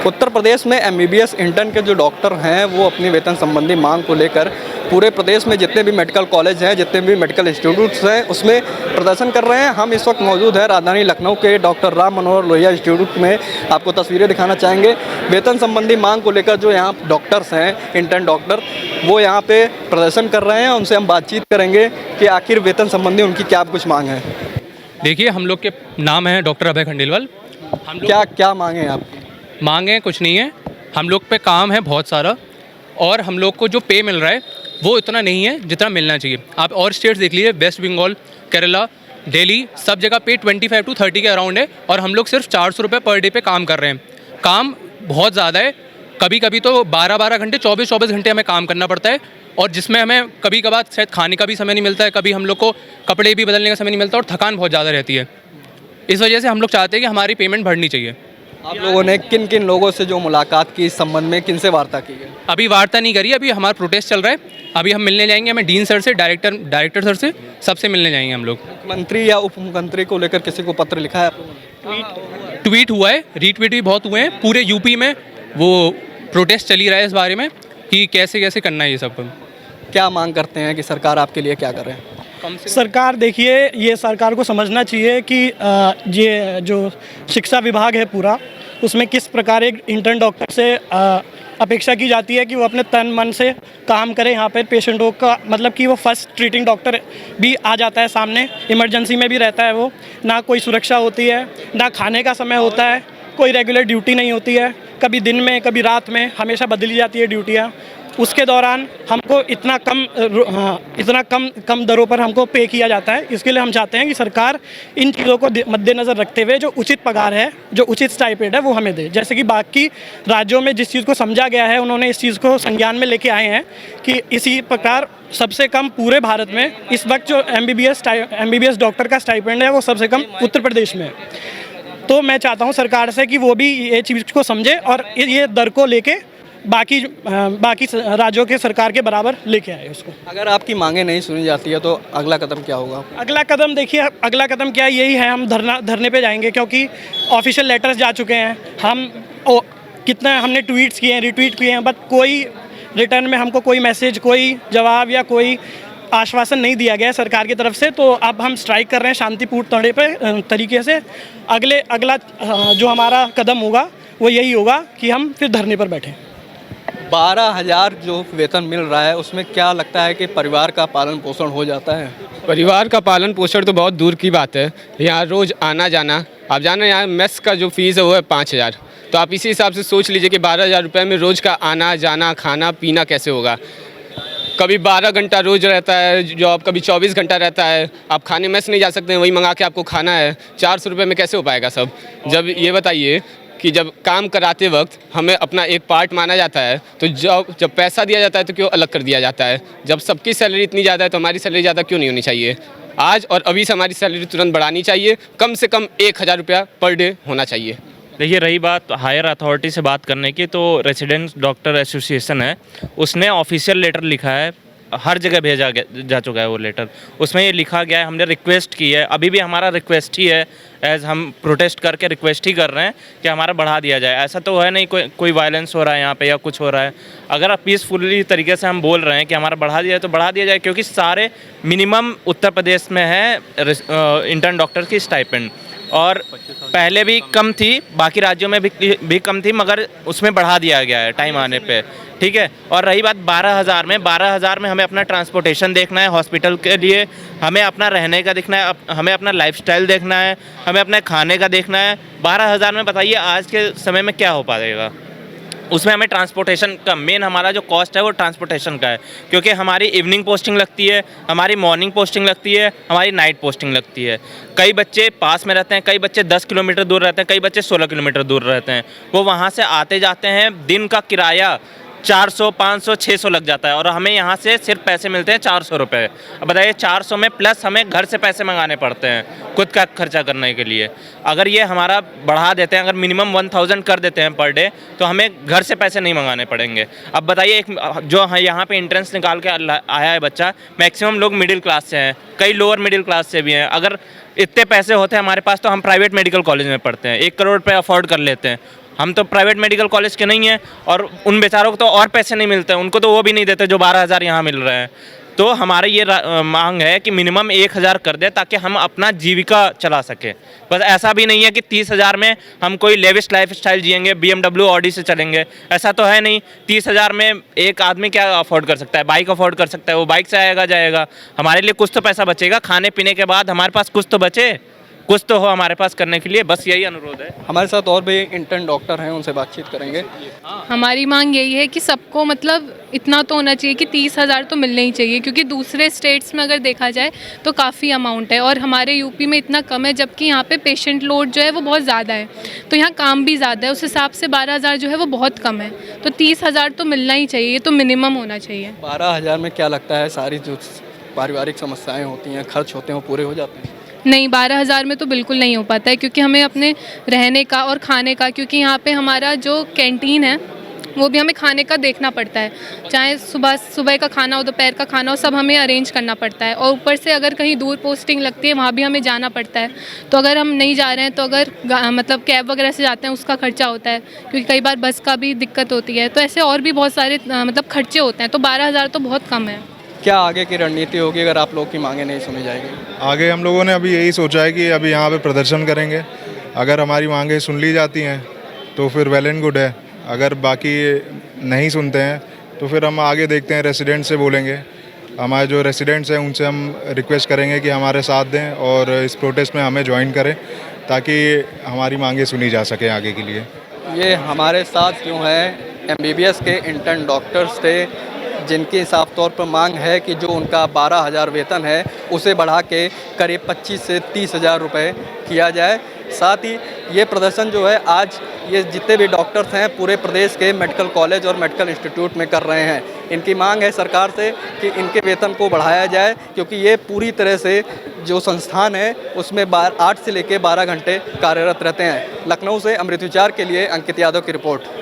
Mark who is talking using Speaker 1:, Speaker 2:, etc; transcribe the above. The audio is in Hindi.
Speaker 1: उत्तर प्रदेश में एमबीबीएस इंटर्न के जो डॉक्टर हैं वो अपनी वेतन संबंधी मांग को लेकर पूरे प्रदेश में जितने भी मेडिकल कॉलेज हैं, जितने भी मेडिकल इंस्टीट्यूट्स हैं, उसमें प्रदर्शन कर रहे हैं। हम इस वक्त मौजूद हैं राजधानी लखनऊ के डॉक्टर राम मनोहर लोहिया इंस्टीट्यूट में। आपको तस्वीरें दिखाना चाहेंगे। वेतन संबंधी मांग को लेकर जो यहाँ डॉक्टर्स हैं, इंटर्न डॉक्टर, वो यहाँ पे प्रदर्शन कर रहे हैं। उनसे हम बातचीत करेंगे कि आखिर वेतन संबंधी उनकी क्या कुछ मांग है।
Speaker 2: देखिए, हम लोग के नाम है डॉक्टर अभय खंडेलवाल। हम लोग
Speaker 1: क्या मांगे हैं आपकी?
Speaker 2: मांगे कुछ नहीं है, हम लोग पे काम है बहुत सारा, और हम लोग को जो पे मिल रहा है वो इतना नहीं है जितना मिलना चाहिए। आप और स्टेट्स देख लीजिए, वेस्ट बंगाल, केरला, दिल्ली, सब जगह पे 25 to 30 के अराउंड है, और हम लोग सिर्फ 400 रुपये पर डे पे काम कर रहे हैं। काम बहुत ज़्यादा है, कभी कभी तो 12-12 घंटे, 24-24 घंटे हमें काम करना पड़ता है, और जिसमें हमें कभी कभार शायद खाने का भी समय नहीं मिलता है, कभी हम लोग को कपड़े भी बदलने का समय नहीं मिलता, और थकान बहुत ज़्यादा रहती है। इस वजह से हम लोग चाहते हैं कि हमारी पेमेंट बढ़नी चाहिए।
Speaker 1: आप लोगों ने किन किन लोगों से जो मुलाकात की, इस संबंध में किन से वार्ता की है?
Speaker 2: अभी वार्ता नहीं करी, अभी हमारा प्रोटेस्ट चल रहा है। अभी हम मिलने जाएंगे, हमें डीन सर से, डायरेक्टर सर से, सबसे मिलने जाएंगे हम लोग।
Speaker 1: मुख्यमंत्री या उप मुख्यमंत्री को लेकर किसी को पत्र लिखा है आप लोगों ने?
Speaker 2: ट्वीट हुआ है, रीट्वीट भी बहुत हुए हैं। पूरे यूपी में वो प्रोटेस्ट चली रहा है इस बारे में कि कैसे कैसे करना है ये सब।
Speaker 1: क्या मांग करते हैं कि सरकार आपके लिए क्या करे?
Speaker 3: सरकार, देखिए, ये सरकार को समझना चाहिए कि ये जो शिक्षा विभाग है पूरा, उसमें किस प्रकार एक इंटर्न डॉक्टर से अपेक्षा की जाती है कि वो अपने तन मन से काम करे यहाँ पे पेशेंटों का। मतलब कि वो फर्स्ट ट्रीटिंग डॉक्टर भी आ जाता है सामने, इमरजेंसी में भी रहता है वो। ना कोई सुरक्षा होती है, ना खाने का समय होता है, कोई रेगुलर ड्यूटी नहीं होती है, कभी दिन में कभी रात में, हमेशा बदली जाती है ड्यूटियाँ। उसके दौरान हमको इतना कम दरों पर हमको पे किया जाता है। इसके लिए हम चाहते हैं कि सरकार इन चीज़ों को मद्देनज़र रखते हुए जो उचित पगार है, जो उचित स्टाइपेंड है, वो हमें दे। जैसे कि बाकी राज्यों में जिस चीज़ को समझा गया है, उन्होंने इस चीज़ को संज्ञान में लेके आए हैं कि इसी प्रकार सबसे कम पूरे भारत में इस वक्त जो एमबीबीएस डॉक्टर का स्टाइपेंड है वो सबसे कम उत्तर प्रदेश में है। तो मैं चाहता हूँ सरकार से कि वो भी ये चीज़ को समझे और ये दर को लेके बाकी राज्यों के सरकार के बराबर लेके आए उसको।
Speaker 1: अगर आपकी मांगे नहीं सुनी जाती है तो अगला कदम क्या होगा?
Speaker 3: अगला कदम, देखिए, अगला कदम क्या है, यही है, हम धरने पे जाएंगे, क्योंकि ऑफिशियल लेटर्स जा चुके हैं। कितना हमने ट्वीट्स किए हैं, रिट्वीट किए हैं, बट कोई रिटर्न में हमको कोई मैसेज, कोई जवाब या कोई आश्वासन नहीं दिया गया है सरकार की तरफ से। तो अब हम स्ट्राइक कर रहे हैं शांतिपूर्ण तरीके से। अगला जो हमारा कदम होगा वो यही होगा कि हम फिर धरने पर बैठें।
Speaker 1: 12,000 जो वेतन मिल रहा है, उसमें क्या लगता है कि परिवार का पालन पोषण हो जाता है?
Speaker 4: परिवार का पालन पोषण तो बहुत दूर की बात है। यहाँ रोज़ आना जाना, आप जाना, यहाँ मेस का जो फीस है वो है 5,000। तो आप इसी हिसाब से सोच लीजिए कि 12,000 रुपये में रोज़ का आना जाना, खाना पीना कैसे होगा। कभी 12 घंटा रोज़ रहता है जॉब, कभी 24 घंटा रहता है। आप खाने मेस नहीं जा सकते हैं, वही मंगा के आपको खाना है। 400 रुपये में कैसे हो पाएगा सब? जब ये बताइए कि जब काम कराते वक्त हमें अपना एक पार्ट माना जाता है, तो जब पैसा दिया जाता है तो क्यों अलग कर दिया जाता है? जब सबकी सैलरी इतनी ज़्यादा है तो हमारी सैलरी ज़्यादा क्यों नहीं होनी चाहिए? आज और अभी से हमारी सैलरी तुरंत बढ़ानी चाहिए। कम से कम 1,000 रुपया पर डे होना चाहिए।
Speaker 5: देखिए, रही बात हायर अथॉरिटी से बात करने की, तो रेसिडेंट डॉक्टर एसोसिएशन है, उसने ऑफिशियल लेटर लिखा है, हर जगह भेजा जा चुका है वो लेटर। उसमें ये लिखा गया है, हमने रिक्वेस्ट की है, अभी भी हमारा रिक्वेस्ट ही है, एज हम प्रोटेस्ट करके रिक्वेस्ट ही कर रहे हैं कि हमारा बढ़ा दिया जाए। ऐसा तो है नहीं कोई वायलेंस हो रहा है यहाँ पे या कुछ हो रहा है। अगर आप पीसफुली तरीके से हम बोल रहे हैं कि हमारा बढ़ा दिया जाए तो बढ़ा दिया जाए, क्योंकि सारे मिनिमम उत्तर प्रदेश में है इंटर्न डॉक्टर की स्टाइपेंड, और पहले भी कम थी, बाकी राज्यों में भी कम थी, मगर उसमें बढ़ा दिया गया है टाइम आने पे, ठीक है। और रही बात 12,000 में हमें अपना ट्रांसपोर्टेशन देखना है हॉस्पिटल के लिए, हमें अपना रहने का देखना है, हमें अपना लाइफस्टाइल देखना है, हमें अपने खाने का देखना है। 12,000 में बताइए आज के समय में क्या हो पाएगा? उसमें हमें ट्रांसपोर्टेशन का मेन हमारा जो कॉस्ट है वो ट्रांसपोर्टेशन का है, क्योंकि हमारी इवनिंग पोस्टिंग लगती है, हमारी मॉर्निंग पोस्टिंग लगती है, हमारी नाइट पोस्टिंग लगती है। कई बच्चे पास में रहते हैं, कई बच्चे 10 किलोमीटर दूर रहते हैं, कई बच्चे 16 किलोमीटर दूर रहते हैं। वो वहाँ से आते जाते हैं, दिन का किराया 400, 500, 600 लग जाता है, और हमें यहाँ से सिर्फ पैसे मिलते हैं 400 रुपये। अब बताइए, 400 में प्लस हमें घर से पैसे मंगाने पड़ते हैं खुद का खर्चा करने के लिए। अगर ये हमारा बढ़ा देते हैं, अगर मिनिमम 1,000 कर देते हैं पर डे, तो हमें घर से पैसे नहीं मंगाने पड़ेंगे। अब बताइए, एक जो यहाँ पे एंट्रेंस निकाल के आया है बच्चा, मैक्सिमम लोग मिडिल क्लास से हैं, कई लोअर मिडिल क्लास से भी हैं। अगर इतने पैसे होते हैं हमारे पास तो हम प्राइवेट मेडिकल कॉलेज में पढ़ते हैं, 1 करोड़ रुपये अफोर्ड कर लेते हैं। हम तो प्राइवेट मेडिकल कॉलेज के नहीं हैं, और उन बेचारों को तो और पैसे नहीं मिलते, उनको तो वो भी नहीं देते जो 12,000 यहाँ मिल रहे हैं। तो हमारी ये मांग है कि मिनिमम 1,000 कर दे ताकि हम अपना जीविका चला सके। बस ऐसा भी नहीं है कि 30,000 में हम कोई लेविश लाइफ स्टाइल जिएंगे, BMW ऑडी से चलेंगे, ऐसा तो है नहीं। 30,000 में एक आदमी क्या अफोर्ड कर सकता है? बाइक अफोर्ड कर सकता है, वो बाइक से आएगा जाएगा। हमारे लिए कुछ तो पैसा बचेगा, खाने पीने के बाद हमारे पास कुछ तो बचे, कुछ तो हो हमारे पास करने के लिए, बस यही अनुरोध है।
Speaker 1: हमारे साथ और भी इंटर्न डॉक्टर हैं, उनसे बातचीत करेंगे।
Speaker 6: हमारी मांग यही है कि सबको मतलब इतना तो होना चाहिए कि 30,000 तो मिलने ही चाहिए, क्योंकि दूसरे स्टेट्स में अगर देखा जाए तो काफ़ी अमाउंट है और हमारे यूपी में इतना कम है, जबकि यहाँ पे पेशेंट लोड जो है वो बहुत ज़्यादा है, तो यहाँ काम भी ज़्यादा है। उस हिसाब से 12,000 जो है वो बहुत कम है, तो 30,000 तो मिलना ही चाहिए, ये तो मिनिमम होना चाहिए।
Speaker 1: 12,000 में क्या लगता है सारी जो पारिवारिक समस्याएं होती हैं, खर्च होते हैं, वो पूरे हो जाते हैं?
Speaker 6: नहीं, 12,000 में तो बिल्कुल नहीं हो पाता है, क्योंकि हमें अपने रहने का और खाने का, क्योंकि यहाँ पे हमारा जो कैंटीन है वो भी हमें खाने का देखना पड़ता है, चाहे सुबह का खाना हो, दोपहर का खाना हो, सब हमें अरेंज करना पड़ता है। और ऊपर से अगर कहीं दूर पोस्टिंग लगती है वहाँ भी हमें जाना पड़ता है, तो अगर हम नहीं जा रहे हैं तो अगर मतलब कैब वगैरह से जाते हैं उसका खर्चा होता है, क्योंकि कई बार बस का भी दिक्कत होती है, तो ऐसे और भी बहुत सारे मतलब खर्चे होते हैं, तो 12,000 तो बहुत कम है।
Speaker 1: क्या आगे की रणनीति होगी अगर आप लोग की मांगें नहीं सुनी जाएगी?
Speaker 7: आगे हम लोगों ने अभी यही सोचा है कि अभी यहाँ पे प्रदर्शन करेंगे। अगर हमारी मांगें सुन ली जाती हैं तो फिर वेल एंड गुड है, अगर बाकी नहीं सुनते हैं तो फिर हम आगे देखते हैं, रेसिडेंट से बोलेंगे। हमारे जो रेसिडेंट्स हैं उनसे हम रिक्वेस्ट करेंगे कि हमारे साथ दें और इस प्रोटेस्ट में हमें ज्वाइन करें, ताकि हमारी मांगें सुनी जा सकें आगे के लिए।
Speaker 1: ये हमारे साथ क्यों है MBBS के इंटर्न डॉक्टर्स थे, जिनकी साफ तौर पर मांग है कि जो उनका 12,000 वेतन है उसे बढ़ा के करीब 25 से 30,000 रुपये किया जाए। साथ ही ये प्रदर्शन जो है आज ये जितने भी डॉक्टर्स हैं पूरे प्रदेश के मेडिकल कॉलेज और मेडिकल इंस्टीट्यूट में कर रहे हैं। इनकी मांग है सरकार से कि इनके वेतन को बढ़ाया जाए, क्योंकि ये पूरी तरह से जो संस्थान है उसमें 8 से लेकर 12 घंटे कार्यरत रहते हैं। लखनऊ से अमृत विचार के लिए अंकित यादव की रिपोर्ट।